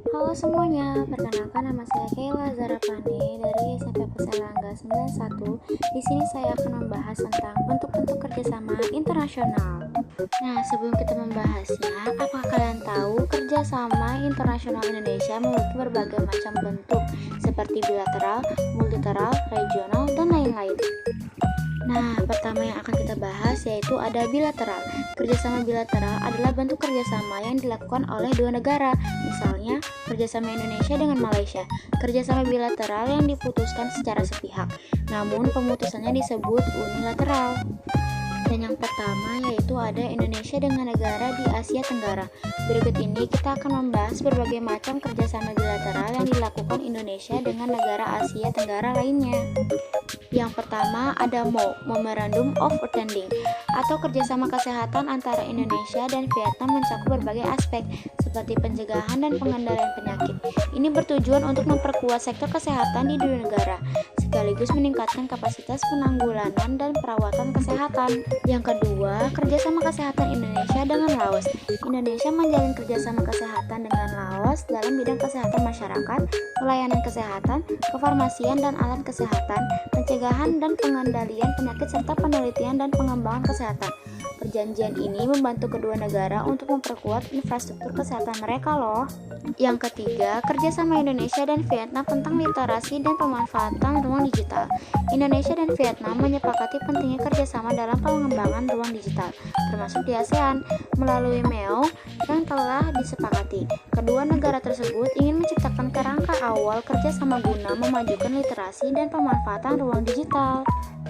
Halo semuanya, perkenalkan nama saya Kayla Zarapani dari SMP Perselangga 91. Di sini saya akan membahas tentang bentuk-bentuk kerjasama internasional. Nah, sebelum kita membahasnya, apakah kalian tahu kerjasama internasional Indonesia memiliki berbagai macam bentuk seperti bilateral, multilateral, regional, dan lain-lain? Nah, pertama yang akan kita bahas yaitu ada bilateral. Kerjasama bilateral adalah bentuk kerjasama yang dilakukan oleh dua negara, misalnya kerjasama Indonesia dengan Malaysia. Kerjasama bilateral yang diputuskan secara sepihak, namun pemutusannya disebut unilateral. Dan yang pertama yaitu ada Indonesia dengan negara di Asia Tenggara. Berikut ini kita akan membahas berbagai macam kerjasama bilateral yang dilakukan Indonesia dengan negara Asia Tenggara lainnya. Yang pertama ada MOU, Memorandum of Understanding, atau kerjasama kesehatan antara Indonesia dan Vietnam mencakup berbagai aspek seperti pencegahan dan pengendalian penyakit. Ini bertujuan untuk memperkuat sektor kesehatan di dua negara, sekaligus meningkatkan kapasitas penanggulangan dan perawatan kesehatan. Yang kedua, kerjasama kesehatan Indonesia dengan Laos. Indonesia menjalin kerjasama kesehatan dengan Laos dalam bidang kesehatan masyarakat, pelayanan kesehatan, kefarmasian dan alat kesehatan, pencegahan dan pengendalian penyakit serta penelitian dan pengembangan kesehatan. Perjanjian ini membantu kedua negara untuk memperkuat infrastruktur kesehatan mereka loh. Yang ketiga, kerjasama Indonesia dan Vietnam tentang literasi dan pemanfaatan ruang digital. Indonesia dan Vietnam menyepakati pentingnya kerjasama dalam pengembangan ruang digital, termasuk di ASEAN, melalui MEO yang telah disepakati. Kedua negara tersebut ingin menciptakan kerangka awal kerjasama guna memajukan literasi dan pemanfaatan ruang digital.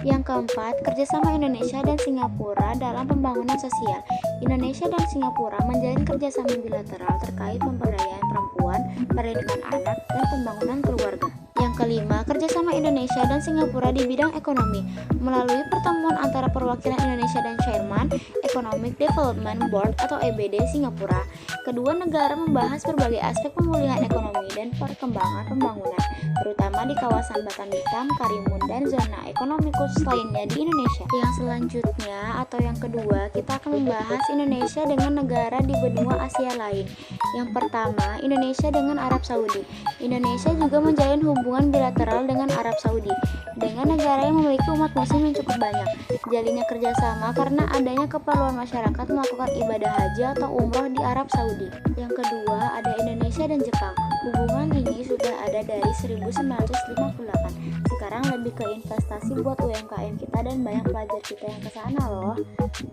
Yang keempat, kerjasama Indonesia dan Singapura dalam pembangunan sosial. Indonesia dan Singapura menjalin kerjasama bilateral terkait pemberdayaan perempuan, perlindungan anak, dan pembangunan keluarga. Yang kelima, kerjasama Indonesia dan Singapura di bidang ekonomi. Melalui pertemuan antara perwakilan Indonesia dan Chairman Economic Development Board atau EBD Singapura, kedua negara membahas berbagai aspek pemulihan ekonomi dan perkembangan pembangunan, terutama di kawasan Batam Hitam, Karimun, dan zona ekonomi khusus lainnya di Indonesia. Yang selanjutnya atau yang kedua, kita akan membahas Indonesia dengan negara di benua Asia lain. Yang pertama, Indonesia dengan Arab Saudi. Indonesia juga menjalin hubungan bilateral dengan Arab Saudi, dengan negara yang memiliki umat muslim yang cukup banyak. Jalinnya kerjasama karena adanya keperluan masyarakat melakukan ibadah haji atau umroh di Arab Saudi. Yang kedua, ada Indonesia dan Jepang. Hubungan ini sudah ada dari 1958. Sekarang lebih ke investasi buat UMKM kita dan banyak pelajar kita yang kesana loh.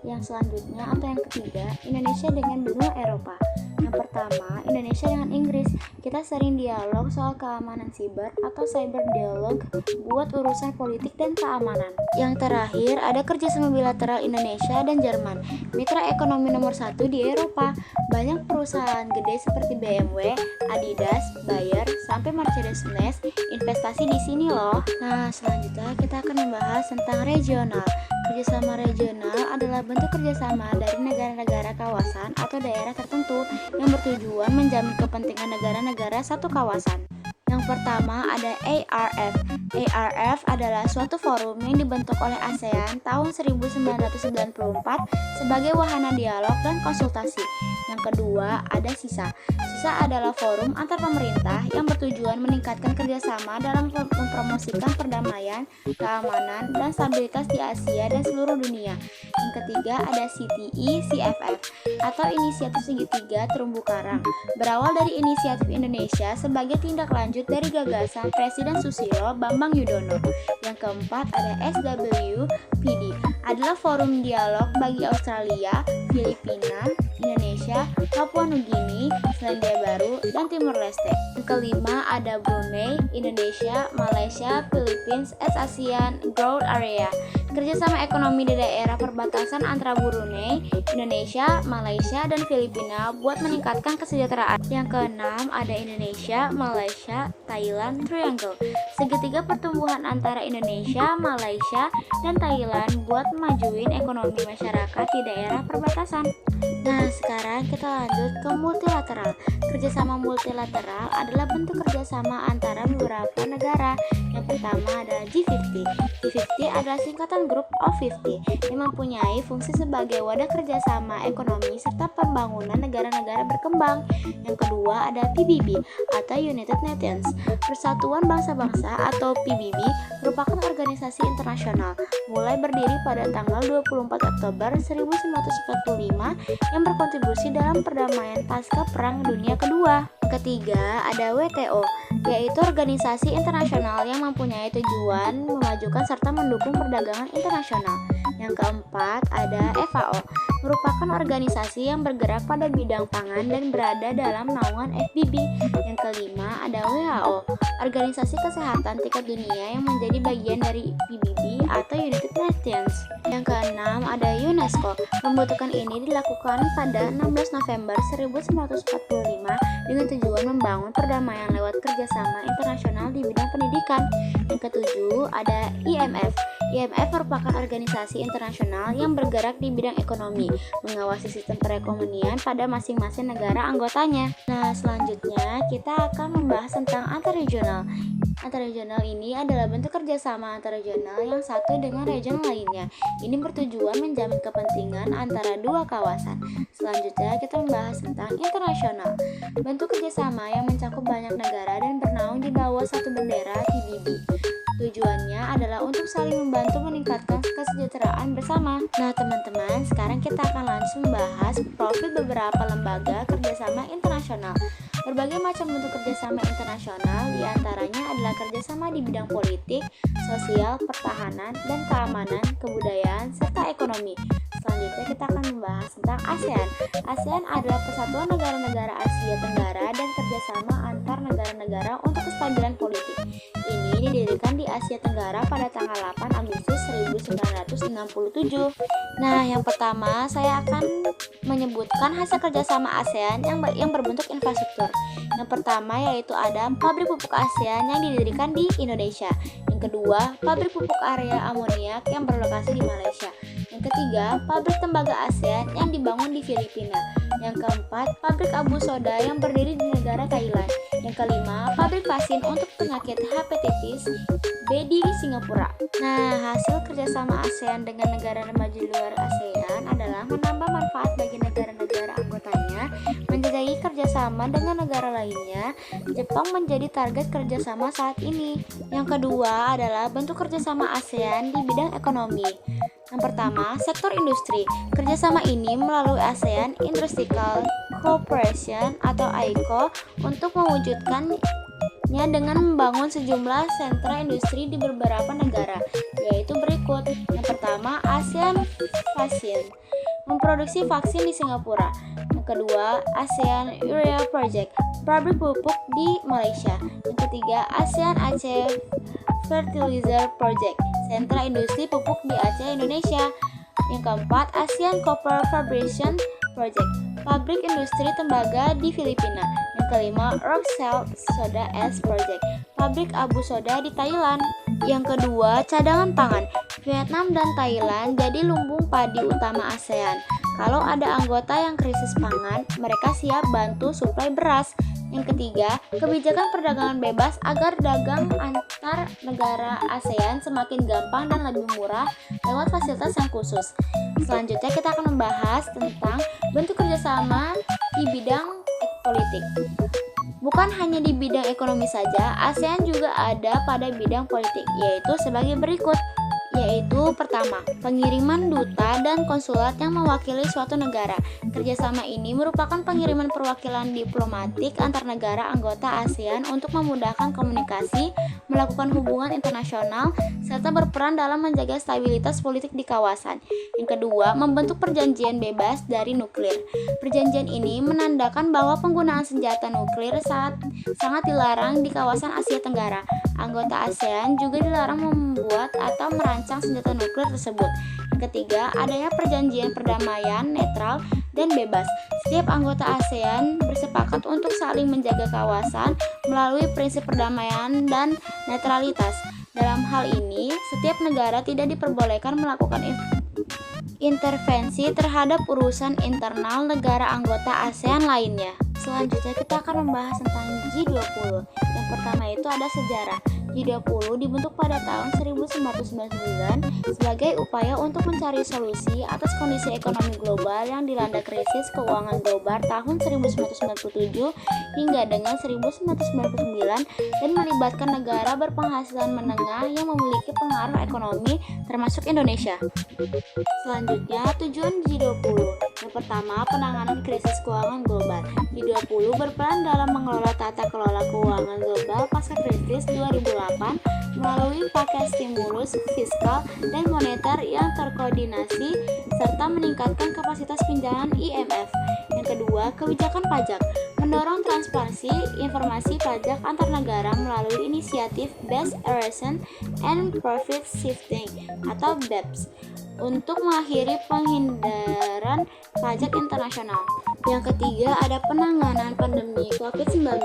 Yang selanjutnya atau yang ketiga, Indonesia dengan benua Eropa. Yang pertama, Indonesia dengan Inggris. Kita sering dialog soal keamanan siber atau cyber dialog buat urusan politik dan keamanan. Yang terakhir, ada kerjasama bilateral Indonesia dan Jerman, mitra ekonomi nomor 1 di Eropa. Banyak perusahaan gede seperti BMW, Adidas, Bayer, sampai Mercedes-Benz investasi di sini loh. Nah, selanjutnya kita akan membahas tentang regional. Kerjasama regional adalah bentuk kerjasama dari negara-negara kawasan atau daerah tertentu yang bertujuan menjamin kepentingan negara-negara satu kawasan. Yang pertama ada ARF. ARF adalah suatu forum yang dibentuk oleh ASEAN tahun 1994 sebagai wahana dialog dan konsultasi. Yang kedua ada SISA. SISA adalah forum antar pemerintah yang bertujuan meningkatkan kerjasama dalam mempromosikan perdamaian, keamanan, dan stabilitas di Asia dan seluruh dunia. Yang ketiga ada CTE-CFF atau Inisiatif Segitiga Terumbu Karang. Berawal dari inisiatif Indonesia sebagai tindak lanjut dari gagasan Presiden Susilo Bambang Yudhoyono. Yang keempat ada SWPD, adalah forum dialog bagi Australia, Filipina, Indonesia, Papua Nugini, Selandia Baru, dan Timor Leste. Yang kelima ada Brunei, Indonesia, Malaysia, Philippines, ASEAN Growth Area. Kerjasama ekonomi di daerah perbatasan antara Brunei, Indonesia, Malaysia, dan Filipina buat meningkatkan kesejahteraan. Yang keenam ada Indonesia, Malaysia, Thailand Triangle. Segitiga pertumbuhan antara Indonesia, Malaysia, dan Thailand buat memajuin ekonomi masyarakat di daerah perbatasan. Nah, sekarang kita lanjut ke multilateral. Kerjasama multilateral adalah bentuk kerjasama antara beberapa negara. Yang pertama ada G50. G50 adalah singkatan G7 Group of 50 yang mempunyai fungsi sebagai wadah kerjasama ekonomi serta pembangunan negara-negara berkembang. Yang kedua ada PBB atau United Nations. Persatuan Bangsa-Bangsa atau PBB merupakan organisasi internasional mulai berdiri pada tanggal 24 Oktober 1945 yang berkontribusi dalam perdamaian pasca Perang Dunia Kedua. Ketiga, ada WTO, yaitu organisasi internasional yang mempunyai tujuan memajukan serta mendukung perdagangan internasional. Yang keempat, ada FAO, merupakan organisasi yang bergerak pada bidang pangan dan berada dalam naungan PBB. Yang kelima, ada WHO, organisasi kesehatan tingkat dunia yang menjadi bagian dari PBB atau United Nations. Yang keenam, ada UNESCO. Pembentukan ini dilakukan pada 16 November 1945 dengan tujuan membangun perdamaian lewat kerjasama internasional di bidang pendidikan. Yang ketujuh, ada IMF. IMF merupakan organisasi internasional yang bergerak di bidang ekonomi, mengawasi sistem perekonomian pada masing-masing negara anggotanya. Nah, selanjutnya kita akan membahas tentang antarregional. Antarregional ini adalah bentuk kerjasama antarregional yang satu dengan region lainnya. Ini bertujuan menjamin kepentingan antara dua kawasan. Selanjutnya kita membahas tentang internasional. Bentuk kerjasama yang mencakup banyak negara dan bernaung di bawah satu bendera PBB. Tujuannya adalah untuk saling membantu meningkatkan kesejahteraan bersama. Nah teman-teman, sekarang kita akan langsung membahas profil beberapa lembaga kerjasama internasional. Berbagai macam bentuk kerjasama internasional diantaranya adalah kerjasama di bidang politik, sosial, pertahanan, dan keamanan, kebudayaan, serta ekonomi. Selanjutnya kita akan membahas tentang ASEAN. ASEAN adalah persatuan negara-negara Asia Tenggara dan kerjasama antar negara-negara untuk kestabilan politik. Ini didirikan di Asia Tenggara pada tanggal 8 Agustus 1967. Nah, yang pertama saya akan menyebutkan hasil kerjasama ASEAN yang berbentuk infrastruktur. Yang pertama yaitu ada pabrik pupuk ASEAN yang didirikan di Indonesia. Yang kedua, pabrik pupuk area amoniak yang berlokasi di Malaysia. Yang ketiga, pabrik tembaga ASEAN yang dibangun di Filipina. Yang keempat, pabrik abu soda yang berdiri di negara Thailand. Yang kelima, pabrik vaksin untuk penyakit hepatitis B di Singapura. Nah, hasil kerjasama ASEAN dengan negara maju luar ASEAN adalah menambah manfaat bagi negara-negara anggotanya, menjajaki kerjasama dengan negara lainnya. Jepang menjadi target kerjasama saat ini. Yang kedua adalah bentuk kerjasama ASEAN di bidang ekonomi. Yang pertama, sektor industri. Kerjasama ini melalui ASEAN Industrial Cooperation atau AICO untuk mewujudkannya dengan membangun sejumlah sentra industri di beberapa negara, yaitu berikut. Yang pertama, ASEAN Vaksin, memproduksi vaksin di Singapura. Yang kedua, ASEAN Urea Project, pabrik pupuk di Malaysia. Yang ketiga, ASEAN Aceh Fertilizer Project, sentra industri pupuk di Aceh, Indonesia. Yang keempat, ASEAN Copper Fabrication Project, pabrik industri tembaga di Filipina. Yang kelima, Rockshell Soda Ash Project, pabrik abu soda di Thailand. Yang kedua, cadangan pangan. Vietnam dan Thailand jadi lumbung padi utama ASEAN. Kalau ada anggota yang krisis pangan, mereka siap bantu suplai beras. Yang ketiga, kebijakan perdagangan bebas agar dagang antar negara ASEAN semakin gampang dan lebih murah lewat fasilitas yang khusus. Selanjutnya kita akan membahas tentang bentuk kerjasama di bidang politik. Bukan hanya di bidang ekonomi saja, ASEAN juga ada pada bidang politik, yaitu sebagai berikut. Yaitu pertama, pengiriman duta dan konsulat yang mewakili suatu negara. Kerjasama ini merupakan pengiriman perwakilan diplomatik antar negara anggota ASEAN untuk memudahkan komunikasi, melakukan hubungan internasional, serta berperan dalam menjaga stabilitas politik di kawasan. Yang kedua, membentuk perjanjian bebas dari nuklir. Perjanjian ini menandakan bahwa penggunaan senjata nuklir sangat dilarang di kawasan Asia Tenggara. Anggota ASEAN juga dilarang membuat atau merancang senjata nuklir tersebut. Yang ketiga, adanya perjanjian perdamaian netral dan bebas. Setiap anggota ASEAN bersepakat untuk saling menjaga kawasan melalui prinsip perdamaian dan netralitas. Dalam hal ini, setiap negara tidak diperbolehkan melakukan intervensi terhadap urusan internal negara anggota ASEAN lainnya. Selanjutnya kita akan membahas tentang G20. Yang pertama itu ada sejarah. G20 dibentuk pada tahun 1999 sebagai upaya untuk mencari solusi atas kondisi ekonomi global yang dilanda krisis keuangan global tahun 1997 hingga dengan 1999 dan melibatkan negara berpenghasilan menengah yang memiliki pengaruh ekonomi termasuk Indonesia. Selanjutnya, tujuan G20. Yang pertama, penanganan krisis keuangan global. G20 berperan dalam mengelola tata kelola keuangan global pasca krisis 2008 melalui paket stimulus fiskal dan moneter yang terkoordinasi serta meningkatkan kapasitas pinjaman IMF. Yang kedua, kebijakan pajak mendorong transparansi informasi pajak antar negara melalui inisiatif Best Erosion and Profit Shifting atau BEPS untuk mengakhiri penghindaran pajak internasional. Yang ketiga, ada penanganan pandemi COVID-19,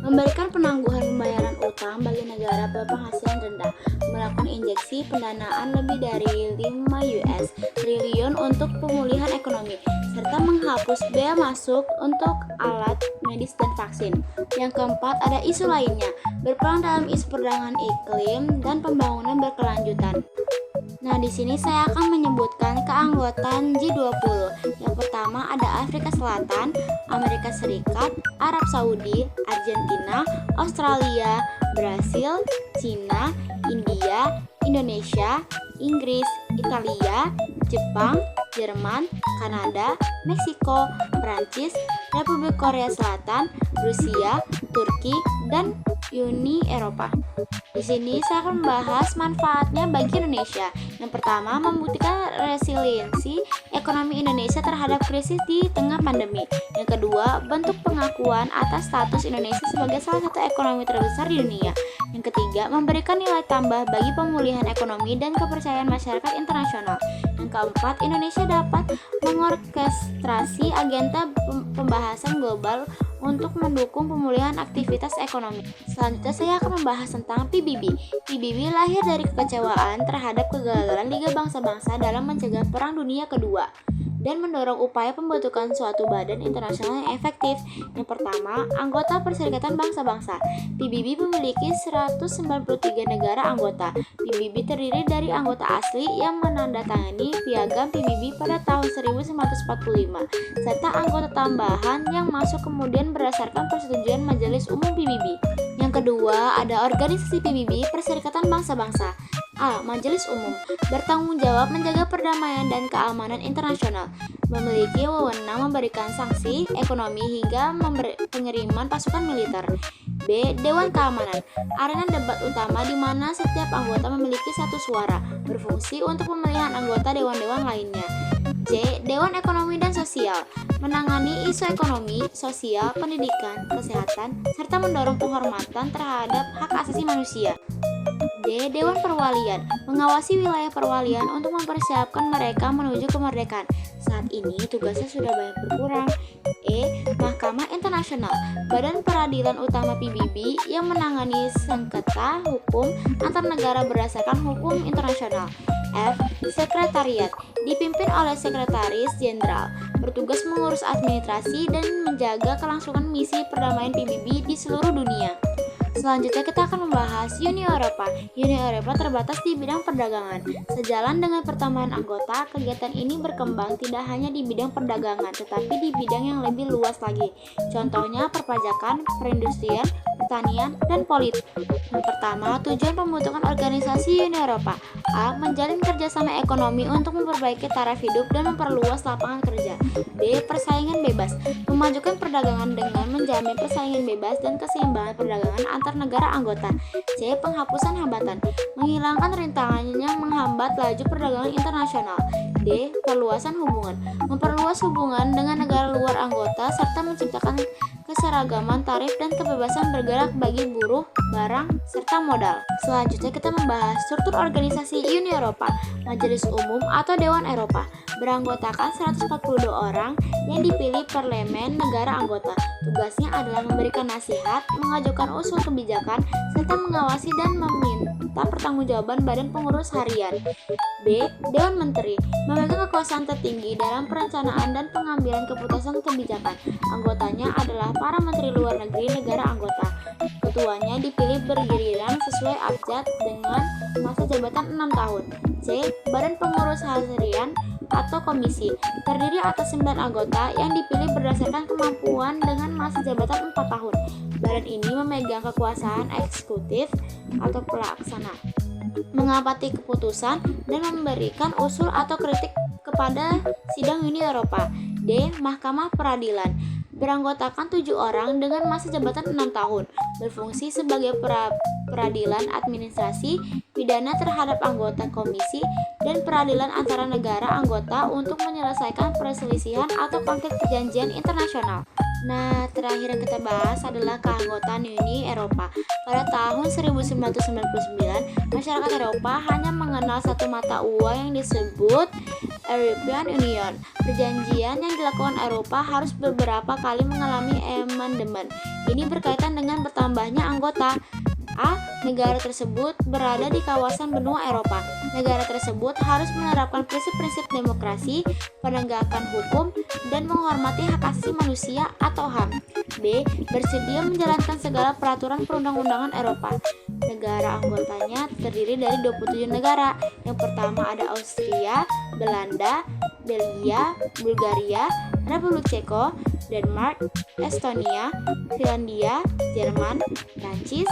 memberikan penangguhan pembayaran utang bagi negara berpenghasilan rendah, melakukan injeksi pendanaan lebih dari 5 US triliun untuk pemulihan ekonomi, serta menghapus bea masuk untuk alat medis dan vaksin. Yang keempat, ada isu lainnya, berperan dalam isu perdagangan iklim dan pembangunan berkelanjutan. Nah, di sini saya akan menyebutkan keanggotaan G20. Yang pertama ada Afrika Selatan, Amerika Serikat, Arab Saudi, Argentina, Australia, Brasil, Cina, India, Indonesia, Inggris, Italia, Jepang, Jerman, Kanada, Meksiko, Prancis, Republik Korea Selatan, Rusia, Turki, dan Uni Eropa. Di sini saya akan membahas manfaatnya bagi Indonesia. Yang pertama, membuktikan resiliensi ekonomi Indonesia terhadap krisis di tengah pandemi. Yang kedua, bentuk pengakuan atas status Indonesia sebagai salah satu ekonomi terbesar di dunia. Yang ketiga, memberikan nilai tambah bagi pemulihan ekonomi dan kepercayaan masyarakat internasional. Yang keempat, Indonesia dapat mengorkestrasi agenda pembahasan global untuk mendukung pemulihan aktivitas ekonomi. Selanjutnya saya akan membahas tentang PBB. PBB lahir dari kekecewaan terhadap kegagalan Liga Bangsa-Bangsa dalam mencegah Perang Dunia Kedua dan mendorong upaya pembentukan suatu badan internasional yang efektif. Yang pertama, anggota Perserikatan Bangsa-Bangsa. PBB memiliki 193 negara anggota. PBB terdiri dari anggota asli yang menandatangani piagam PBB pada tahun 1945, serta anggota tambahan yang masuk kemudian berdasarkan persetujuan Majelis Umum PBB. Yang kedua, ada organisasi PBB Perserikatan Bangsa-Bangsa. A. Majelis Umum bertanggung jawab menjaga perdamaian dan keamanan internasional, memiliki wewenang memberikan sanksi ekonomi hingga pengiriman pasukan militer. B. Dewan Keamanan, arena debat utama di mana setiap anggota memiliki satu suara, berfungsi untuk pemilihan anggota dewan-dewan lainnya. C. Dewan Ekonomi dan Sosial, menangani isu ekonomi, sosial, pendidikan, kesehatan, serta mendorong penghormatan terhadap hak asasi manusia. D. Dewan Perwalian, mengawasi wilayah perwalian untuk mempersiapkan mereka menuju kemerdekaan. Saat ini tugasnya sudah banyak berkurang. E. Mahkamah Internasional, badan peradilan utama PBB yang menangani sengketa hukum antar negara berdasarkan hukum internasional. F. Sekretariat, dipimpin oleh Sekretaris Jenderal, bertugas mengurus administrasi dan menjaga kelangsungan misi perdamaian PBB di seluruh dunia. Selanjutnya kita akan membahas Uni Eropa. Uni Eropa terbatas di bidang perdagangan. Sejalan dengan pertambahan anggota, kegiatan ini berkembang tidak hanya di bidang perdagangan, tetapi di bidang yang lebih luas lagi. Contohnya perpajakan, perindustrian, pertanian, dan politik. Yang pertama, tujuan pembentukan organisasi Uni Eropa. A. Menjalin kerjasama ekonomi untuk memperbaiki taraf hidup dan memperluas lapangan kerja. B. Persaingan bebas, memajukan perdagangan dengan menjamin persaingan bebas dan keseimbangan perdagangan antar negara anggota. C. Penghapusan hambatan, menghilangkan rintangan yang menghambat laju perdagangan internasional. D. Perluasan hubungan, memperluas hubungan dengan negara luar anggota serta menciptakan keseragaman tarif dan kebebasan bergerak bagi buruh, barang, serta modal. Selanjutnya kita membahas struktur organisasi Uni Eropa. Majelis Umum atau Dewan Eropa beranggotakan 142 orang yang dipilih parlemen negara anggota. Tugasnya adalah memberikan nasihat, mengajukan usul kebijakan, serta mengawasi dan meminta pertanggungjawaban badan pengurus harian. B. Dewan Menteri memegang kekuasaan tertinggi dalam perencanaan dan pengambilan keputusan kebijakan. Anggotanya adalah para menteri luar negeri negara anggota. ketuanya dipilih bergiliran sesuai abjad dengan masa jabatan 6 tahun. C. Badan Pengurus Harian atau komisi, terdiri atas 9 anggota yang dipilih berdasarkan kemampuan dengan masa jabatan 4 tahun. Badan ini memegang kekuasaan eksekutif atau pelaksana, mengamati keputusan, dan memberikan usul atau kritik kepada sidang Uni Eropa. D. Mahkamah Peradilan, beranggotakan 7 orang dengan masa jabatan 6 tahun, berfungsi sebagai peradilan administrasi, pidana terhadap anggota komisi, dan peradilan antara negara anggota untuk menyelesaikan perselisihan atau konflik perjanjian internasional. Nah, terakhir yang kita bahas adalah keanggotaan Uni Eropa. Pada tahun 1999, masyarakat Eropa hanya mengenal satu mata uang yang disebut European Union. Perjanjian yang dilakukan Eropa harus beberapa kali mengalami amandemen. Ini berkaitan dengan bertambahnya anggota. A. Negara tersebut berada di kawasan benua Eropa. Negara tersebut harus menerapkan prinsip-prinsip demokrasi, penegakan hukum, dan menghormati hak asasi manusia atau HAM. B. Bersedia menjalankan segala peraturan perundang-undangan Eropa. Negara anggotanya terdiri dari 27 negara. Yang pertama ada Austria, Belanda, Belgia, Bulgaria, Republik Ceko, Denmark, Estonia, Finlandia, Jerman, Prancis,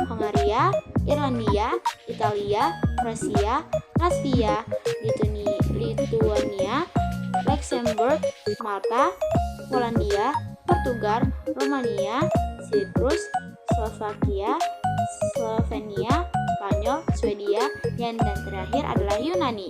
Hongaria, Irlandia, Italia, Kroasia, Latvia, Lituania, Luxembourg, Malta, Polandia, Portugal, Romania, Siprus, Slovakia, Slovenia, Spanyol, Swedia, dan terakhir adalah Yunani.